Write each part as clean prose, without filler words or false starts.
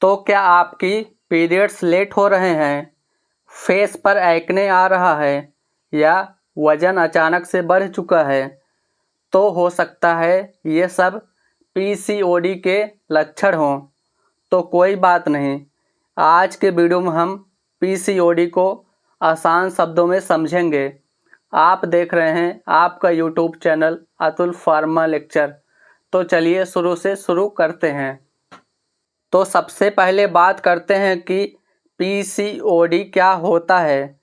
तो क्या आपकी पीरियड्स लेट हो रहे हैं, फेस पर एक्ने आ रहा है या वज़न अचानक से बढ़ चुका है, तो हो सकता है ये सब पीसीओडी के लक्षण हों। तो कोई बात नहीं, आज के वीडियो में हम पीसीओडी को आसान शब्दों में समझेंगे। आप देख रहे हैं आपका YouTube channel Atul pharma lecture. तो चलिए शुरू से शुरू करते हैं। तो सबसे पहले बात करते हैं कि पीसीओडी क्या होता है।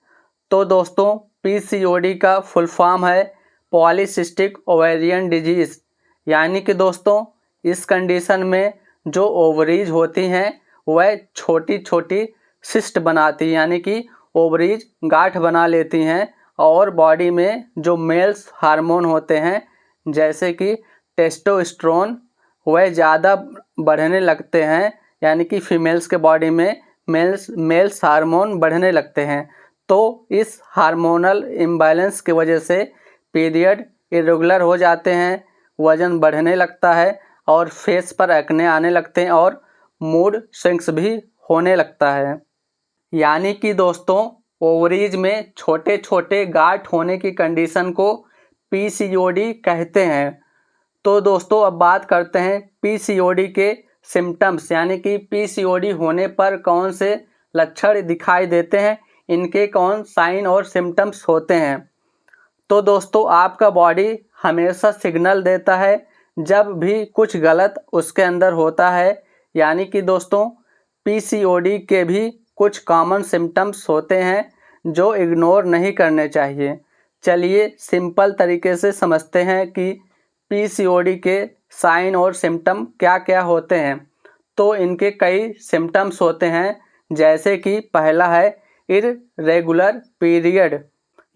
तो दोस्तों, पीसीओडी का फुल फॉर्म है पॉलीसिस्टिक ओवेरियन डिजीज़। यानी कि दोस्तों, इस कंडीशन में जो ओवरीज होती हैं वह छोटी छोटी सिस्ट बनाती हैं, यानी कि ओवरीज गांठ बना लेती हैं और बॉडी में जो मेल्स हार्मोन होते हैं जैसे कि टेस्टोस्टेरोन वह ज़्यादा बढ़ने लगते हैं, यानी कि फीमेल्स के बॉडी में मेल्स हार्मोन बढ़ने लगते हैं। तो इस हार्मोनल इम्बैलेंस की वजह से पीरियड इरेगुलर हो जाते हैं, वज़न बढ़ने लगता है और फेस पर एक्ने आने लगते हैं और मूड स्विंग्स भी होने लगता है। यानी कि दोस्तों, ओवरीज में छोटे छोटे गांठ होने की कंडीशन को पीसीओडी कहते हैं। तो दोस्तों, अब बात करते हैं पीसीओडी के सिम्टम्स, यानी कि पीसीओडी होने पर कौन से लक्षण दिखाई देते हैं, इनके कौन साइन और सिम्टम्स होते हैं। तो दोस्तों, आपका बॉडी हमेशा सिग्नल देता है जब भी कुछ गलत उसके अंदर होता है। यानी कि दोस्तों, पीसीओडी के भी कुछ कॉमन सिम्टम्स होते हैं जो इग्नोर नहीं करने चाहिए। चलिए सिंपल तरीके से समझते हैं कि पीसीओडी के साइन और सिम्टम क्या क्या होते हैं। तो इनके कई सिम्टम्स होते हैं, जैसे कि पहला है इररेगुलर पीरियड।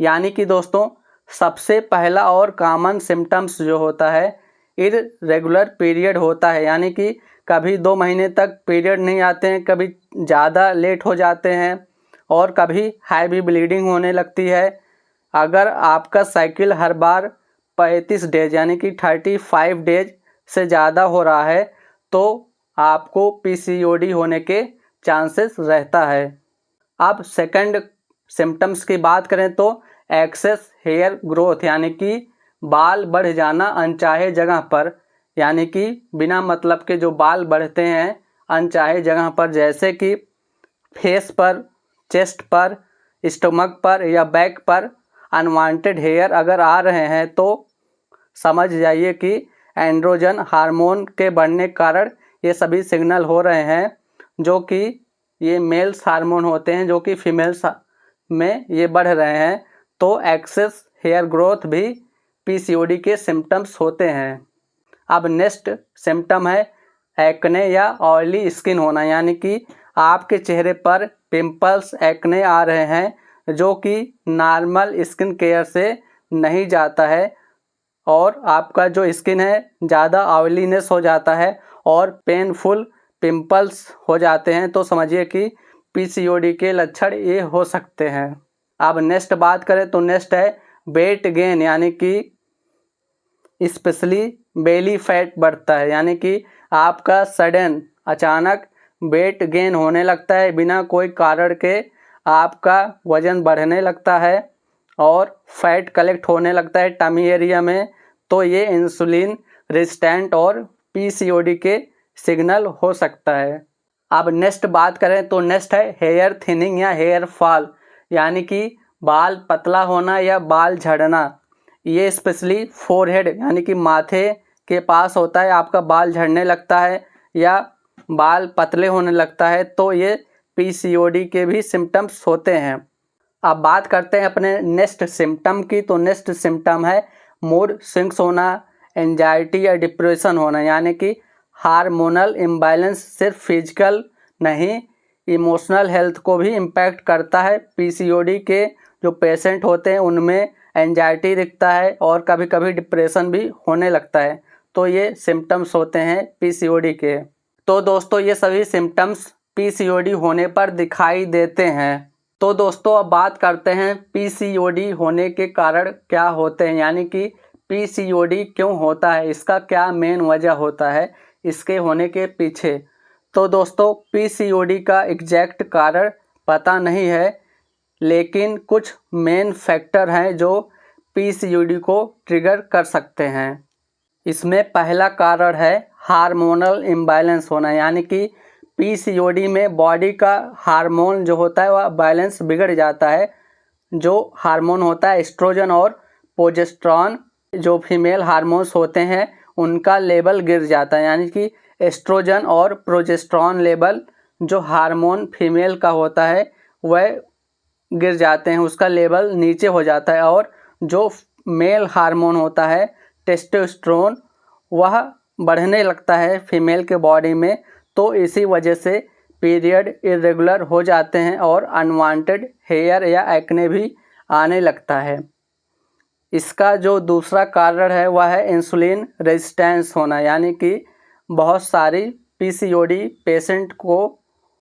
यानी कि दोस्तों, सबसे पहला और कॉमन सिम्टम्स जो होता है इररेगुलर पीरियड होता है। यानी कि कभी 2 महीने तक पीरियड नहीं आते हैं, कभी ज़्यादा लेट हो जाते हैं और कभी हैवी ब्लीडिंग होने लगती है। अगर आपका साइकिल हर बार 35 डेज यानी कि 35 डेज से ज़्यादा हो रहा है तो आपको पीसीओडी होने के चांसेस रहता है। अब सेकंड सिम्टम्स की बात करें तो एक्सेस हेयर ग्रोथ, यानी कि बाल बढ़ जाना अनचाहे जगह पर, यानी कि बिना मतलब के जो बाल बढ़ते हैं अनचाहे जगह पर, जैसे कि फेस पर, चेस्ट पर, स्टमक पर या बैक पर अनवांटेड हेयर अगर आ रहे हैं तो समझ जाइए कि एंड्रोजन हार्मोन के बढ़ने के कारण ये सभी सिग्नल हो रहे हैं, जो कि ये मेल्स हार्मोन होते हैं जो कि फीमेल्स में ये बढ़ रहे हैं। तो एक्सेस हेयर ग्रोथ भी पीसीओडी के सिम्टम्स होते हैं। अब नेक्स्ट सिम्टम है एक्ने या ऑयली स्किन होना, यानी कि आपके चेहरे पर पिंपल्स एक्ने आ रहे हैं जो कि नॉर्मल स्किन केयर से नहीं जाता है और आपका जो स्किन है ज़्यादा ऑयलीनेस हो जाता है और पेनफुल पिंपल्स हो जाते हैं। तो समझिए कि पीसीओडी के लक्षण ये हो सकते हैं। अब नेक्स्ट बात करें तो नेक्स्ट है वेट गेन, यानी कि स्पेशली बेली फैट बढ़ता है, यानी कि आपका सडन अचानक वेट गेन होने लगता है, बिना कोई कारण के आपका वज़न बढ़ने लगता है और फैट कलेक्ट होने लगता है टमी एरिया में। तो ये इंसुलिन रेजिस्टेंट और पीसीओडी के सिग्नल हो सकता है। अब नेक्स्ट बात करें तो नेक्स्ट है हेयर थिनिंग या हेयर फॉल, यानी कि बाल पतला होना या बाल झड़ना। ये स्पेशली फोरहेड यानी कि माथे के पास होता है, आपका बाल झड़ने लगता है या बाल पतले होने लगता है, तो ये पीसीओडी के भी सिम्टम्स होते हैं। अब बात करते हैं अपने नेक्स्ट सिम्टम की। तो नेक्स्ट सिम्टम है मूड स्विंग्स होना, एंजाइटी या डिप्रेशन होना, यानी कि हार्मोनल इम्बैलेंस सिर्फ फिजिकल नहीं इमोशनल हेल्थ को भी इम्पैक्ट करता है। पीसीओडी के जो पेशेंट होते हैं उनमें एंजाइटी दिखता है और कभी कभी डिप्रेशन भी होने लगता है। तो ये सिम्टम्स होते हैं पीसीओडी के। तो दोस्तों, ये सभी सिम्टम्स पीसीओडी होने पर दिखाई देते हैं। तो दोस्तों, अब बात करते हैं पीसीओडी होने के कारण क्या होते हैं, यानी कि पीसीओडी क्यों होता है, इसका क्या मेन वजह होता है इसके होने के पीछे। तो दोस्तों पीसीओडी का एग्जैक्ट कारण पता नहीं है, लेकिन कुछ मेन फैक्टर हैं जो पीसीओडी को ट्रिगर कर सकते हैं। इसमें पहला कारण है हार्मोनल इम्बैलेंस होना, यानी कि पीसीओडी में बॉडी का हार्मोन जो होता है वह बैलेंस बिगड़ जाता है। जो हार्मोन होता है एस्ट्रोजन और प्रोजेस्टेरॉन, जो फीमेल हार्मोन्स होते हैं उनका लेवल गिर जाता है, यानी कि एस्ट्रोजन और प्रोजेस्टेरॉन लेवल जो हार्मोन फीमेल का होता है वह गिर जाते हैं, उसका लेवल नीचे हो जाता है। और जो मेल हार्मोन होता है टेस्टोस्टेरोन वह बढ़ने लगता है फीमेल के बॉडी में। तो इसी वजह से पीरियड इरेगुलर हो जाते हैं और अनवांटेड हेयर या एक्ने भी आने लगता है। इसका जो दूसरा कारण है वह है इंसुलिन रेजिस्टेंस होना, यानी कि बहुत सारी पीसीओडी पेशेंट को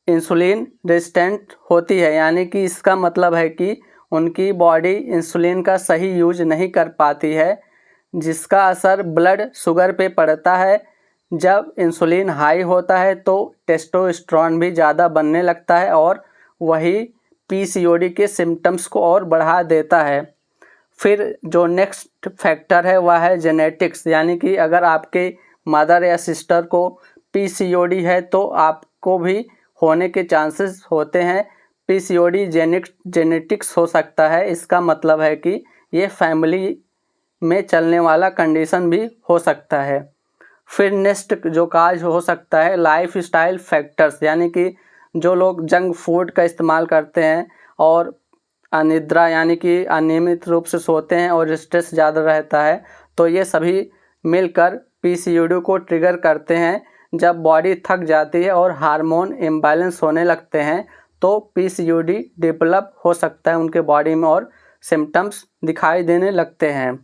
इंसुलिन रेजिस्टेंट होती है, यानी कि इसका मतलब है कि उनकी बॉडी इंसुलिन का सही यूज नहीं कर पाती है, जिसका असर ब्लड शुगर पे पड़ता है। जब इंसुलिन हाई होता है तो टेस्टोस्टेरोन भी ज़्यादा बनने लगता है और वही पीसीओडी के सिम्टम्स को और बढ़ा देता है। फिर जो नेक्स्ट फैक्टर है वह है जेनेटिक्स, यानी कि अगर आपके मदर या सिस्टर को पीसीओडी है तो आपको भी होने के चांसेस होते हैं। पीसीओडी जेनेटिक्स हो सकता है, इसका मतलब है कि ये फैमिली में चलने वाला कंडीशन भी हो सकता है। फिर नेक्स्ट जो काज हो सकता है लाइफ स्टाइल फैक्टर्स, यानी कि जो लोग जंक फूड का इस्तेमाल करते हैं और अनिद्रा यानी कि अनियमित रूप से सोते हैं और स्ट्रेस ज़्यादा रहता है, तो ये सभी मिलकर पीसीओडी को ट्रिगर करते हैं। जब बॉडी थक जाती है और हार्मोन इम्बैलेंस होने लगते हैं तो पीसीओडी डेवलप हो सकता है उनके बॉडी में और सिम्टम्स दिखाई देने लगते हैं।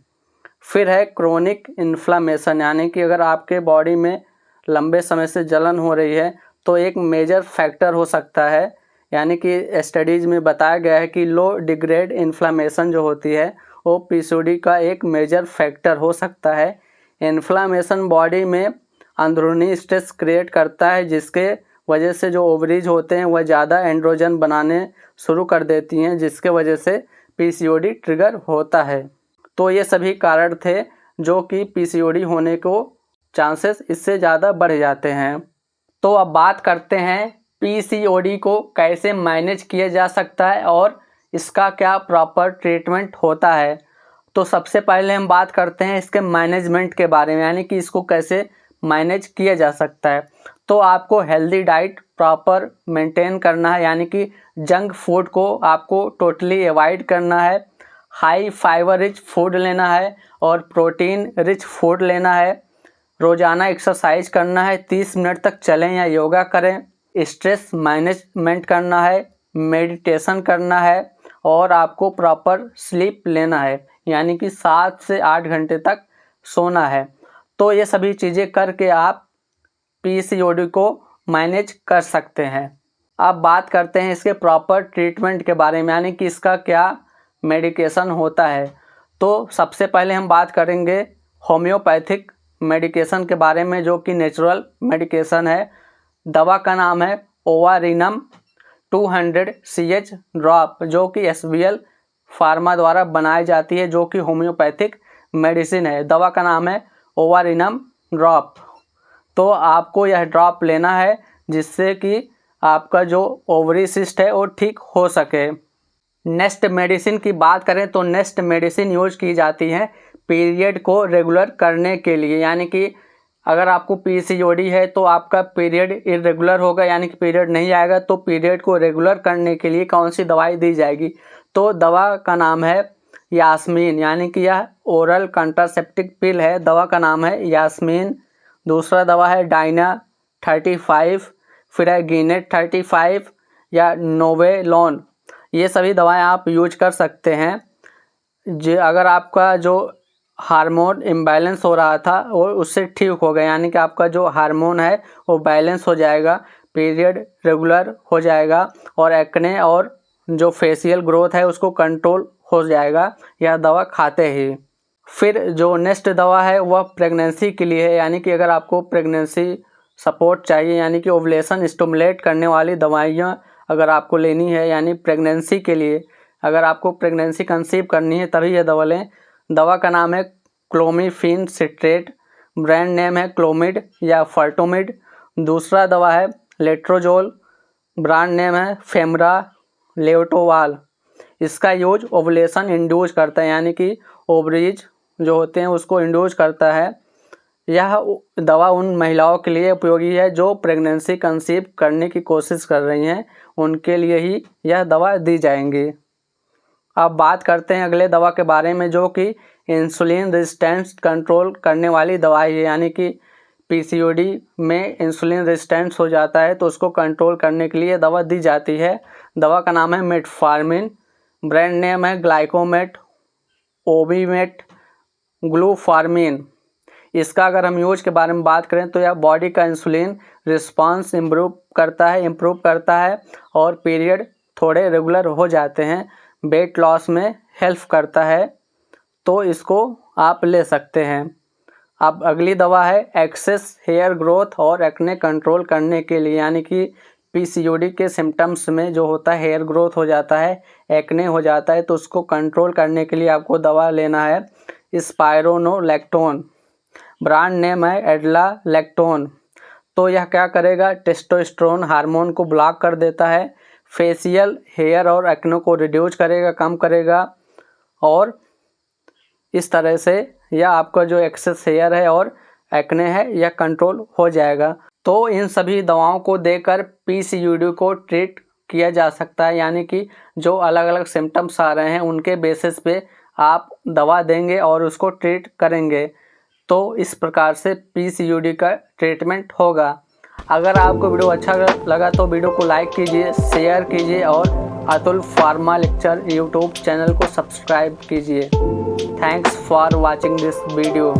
फिर है क्रोनिक इन्फ्लामेशन, यानी कि अगर आपके बॉडी में लंबे समय से जलन हो रही है तो एक मेजर फैक्टर हो सकता है, यानी कि स्टडीज़ में बताया गया है कि लो डिग्रेड इन्फ्लामेशन जो होती है वो पीसीओडी का एक मेजर फैक्टर हो सकता है। इन्फ्लामेशन बॉडी में अंदरूनी स्ट्रेस क्रिएट करता है, जिसके वजह से जो ओवरीज होते हैं वह ज़्यादा एंड्रोजन बनाने शुरू कर देती हैं, जिसके वजह से पीसीओडी ट्रिगर होता है। तो ये सभी कारण थे जो कि पीसीओडी होने को चांसेस इससे ज़्यादा बढ़ जाते हैं। तो अब बात करते हैं पीसीओडी को कैसे मैनेज किया जा सकता है और इसका क्या प्रॉपर ट्रीटमेंट होता है। तो सबसे पहले हम बात करते हैं इसके मैनेजमेंट के बारे में, यानी कि इसको कैसे मैनेज किया जा सकता है। तो आपको हेल्दी डाइट प्रॉपर मेंटेन करना है, यानी कि जंक फूड को आपको टोटली अवॉइड करना है। हाई फाइबर रिच फूड लेना है और प्रोटीन रिच फूड लेना है। रोज़ाना एक्सरसाइज करना है, 30 मिनट तक चलें या योगा करें। स्ट्रेस मैनेजमेंट करना है, मेडिटेशन करना है और आपको प्रॉपर स्लीप लेना है, यानी कि 7 से 8 घंटे तक सोना है। तो ये सभी चीज़ें करके आप पीसीओडी को मैनेज कर सकते हैं। अब बात करते हैं इसके प्रॉपर ट्रीटमेंट के बारे में, यानी कि इसका क्या मेडिकेशन होता है। तो सबसे पहले हम बात करेंगे होम्योपैथिक मेडिकेशन के बारे में, जो कि नेचुरल मेडिकेशन है। दवा का नाम है ओवारिनम 200 CH ड्रॉप, जो कि SBL फार्मा द्वारा बनाई जाती है, जो कि होम्योपैथिक मेडिसिन है। दवा का नाम है ओवारिनम ड्रॉप। तो आपको यह ड्रॉप लेना है जिससे कि आपका जो ओवरी सिस्ट है वो ठीक हो सके। नेक्स्ट मेडिसिन की बात करें तो नेक्स्ट मेडिसिन यूज की जाती है पीरियड को रेगुलर करने के लिए, यानी कि अगर आपको पीसीओडी है तो आपका पीरियड इरेगुलर होगा, यानी कि पीरियड नहीं आएगा, तो पीरियड को रेगुलर करने के लिए कौन सी दवाई दी जाएगी। तो दवा का नाम है यास्मीन, यानी कि यह ओरल कंट्रासेप्टिक पिल है। दवा का नाम है यास्मीन। दूसरा दवा है डाइना 35, फिर है गिनेट 35 या नोवेलोन। ये सभी दवाएं आप यूज कर सकते हैं। जो अगर आपका जो हार्मोन इम्बैलेंस हो रहा था वो उससे ठीक हो गया, यानी कि आपका जो हार्मोन है वो बैलेंस हो जाएगा, पीरियड रेगुलर हो जाएगा और एक्ने और जो फेशियल ग्रोथ है उसको कंट्रोल हो जाएगा यह दवा खाते ही। फिर जो नेक्स्ट दवा है वह प्रेगनेंसी के लिए है, यानी कि अगर आपको प्रेगनेंसी सपोर्ट चाहिए, यानी कि ओवुलेशन स्टिमुलेट करने वाली दवाइयाँ अगर आपको लेनी है, यानी प्रेगनेंसी के लिए, अगर आपको प्रेगनेंसी कंसीव करनी है तभी ये दवा लें। दवा का नाम है क्लोमिफेन सिट्रेट, ब्रांड नेम है क्लोमिड या फर्टोमिड। दूसरा दवा है लेट्रोजोल, ब्रांड नेम है फेमरा लेवटोवाल। इसका यूज ओवुलेशन इंड्यूस करता है, यानी कि ओवरीज जो होते हैं उसको इंड्यूस करता है। यह दवा उन महिलाओं के लिए उपयोगी है जो प्रेगनेंसी कंसीव करने की कोशिश कर रही हैं, उनके लिए ही यह दवा दी जाएंगी। अब बात करते हैं अगले दवा के बारे में, जो कि इंसुलिन रेजिस्टेंस कंट्रोल करने वाली दवाई है, यानी कि पीसीओडी में इंसुलिन रेजिस्टेंस हो जाता है तो उसको कंट्रोल करने के लिए दवा दी जाती है। दवा का नाम है मेटफॉर्मिन, ब्रांड नेम है ग्लाइकोमेट, ओबीमेट, ग्लूफार्मिन। इसका अगर हम यूज के बारे में बात करें तो यह बॉडी का इंसुलिन रिस्पांस इम्प्रूव करता है और पीरियड थोड़े रेगुलर हो जाते हैं, वेट लॉस में हेल्प करता है, तो इसको आप ले सकते हैं। अब अगली दवा है एक्सेस हेयर ग्रोथ और एक्ने कंट्रोल करने के लिए, यानी कि पीसीओडी के सिम्टम्स में जो होता है हेयर ग्रोथ हो जाता है, एक्ने हो जाता है, तो उसको कंट्रोल करने के लिए आपको दवा लेना है स्पाइरोनोलैक्टोन, ब्रांड नेम है एडलालैक्टोन। तो यह क्या करेगा, टेस्टोस्टेरोन हार्मोन को ब्लॉक कर देता है, फेशियल हेयर और एक्ने को रिड्यूस करेगा, कम करेगा, और इस तरह से यह आपका जो एक्सेस हेयर है और एक्ने है यह कंट्रोल हो जाएगा। तो इन सभी दवाओं को देकर पीसीओडी को ट्रीट किया जा सकता है, यानी कि जो अलग अलग सिम्टम्स आ रहे हैं उनके बेसिस पे आप दवा देंगे और उसको ट्रीट करेंगे, तो इस प्रकार से पीसीओडी का ट्रीटमेंट होगा। अगर आपको वीडियो अच्छा लगा तो वीडियो को लाइक कीजिए, शेयर कीजिए और Atul pharma lecture YouTube channel को सब्सक्राइब कीजिए। Thanks for watching this video.